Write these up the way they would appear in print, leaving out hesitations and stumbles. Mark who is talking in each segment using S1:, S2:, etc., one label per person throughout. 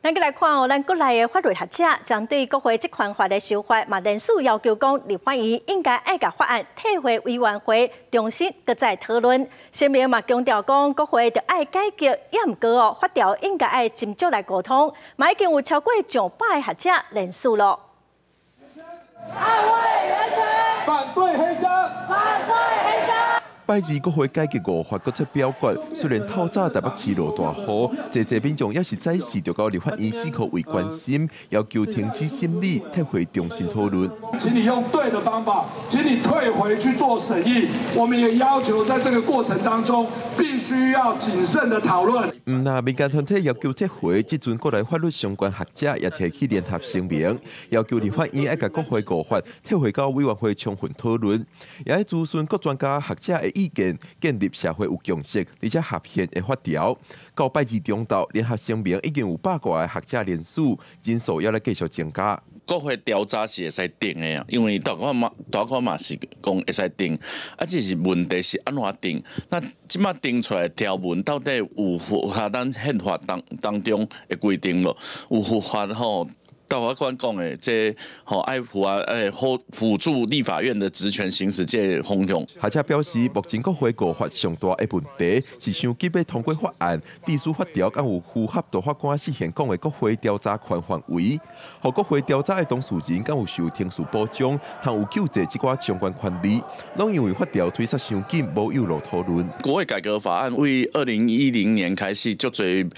S1: 咱来看咱国内的法律学者针对国会这款法的修法，嘛连署要求讲，立法院应该爱甲法案退回委员会重新搁再讨论。声明嘛强调讲，国会着爱改革，也毋过法条应该爱斟酌来沟通。嘛已经有超过上百学者连署咯。
S2: 捍卫人权，反对黑箱，反对黑箱。
S3: 拜二国会改革5法搁出表决，虽然透早台北市落大雨，济民众也是再次着到立法院4科为关心，要求停止审理，退回重新讨论。
S4: 请你用对的方法，请你退回去做审议。我们也要求在这个过程当中，必须要谨慎的讨论。
S3: 那民间团体要求退回，即阵国内法律相关学者也提起联合声明，要求立法院要甲国会5法退回到委员会充分讨论，也要咨询各专家学者的意见，建立社会有共识而且合宪的法条。到拜二中昼，联合声明已经有100多个学者联署，人数要来继续增加。
S5: 国会调查是会使定的啊，因为大概嘛是讲会使定，啊，只是问题是安怎定？那即马定出来条文到底有符合咱宪法当中的规定无？有符合吼？ 大法官讲的，这爱辅助立法院的职权行使这方向。
S3: 学者表示，目前国会5法上大的问题是想急要通过法案，地书法条敢有符合大法官事先讲的国会调查权范围，和国会调查的当事人敢有受刑事保障，通有救济这寡相关权利，拢因为法条推出伤紧，无有路讨论。
S5: 国会改革法案为2010年开始，足侪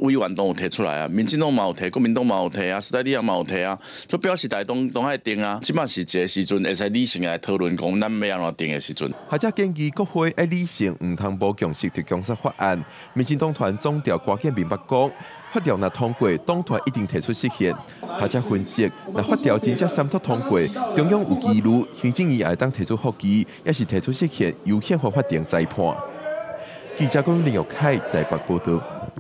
S5: 委员都有提出来啊，民进党嘛有提，国民党嘛有提啊，时代力量嘛有提啊，就表示大东爱定啊，即马是一个时阵会使理性来讨论讲咱要安怎定的时阵。
S3: 学者建议国会要理性，唔通无共识就强杀法案。民进党团总调郭建明白讲，法条若通过，党团一定提出释宪。学者分析，若法条真正三读通过，中央有记录，行政院也当提出复议，也是提出释宪，由宪法法庭裁判。记者讲林玉凯台北报道。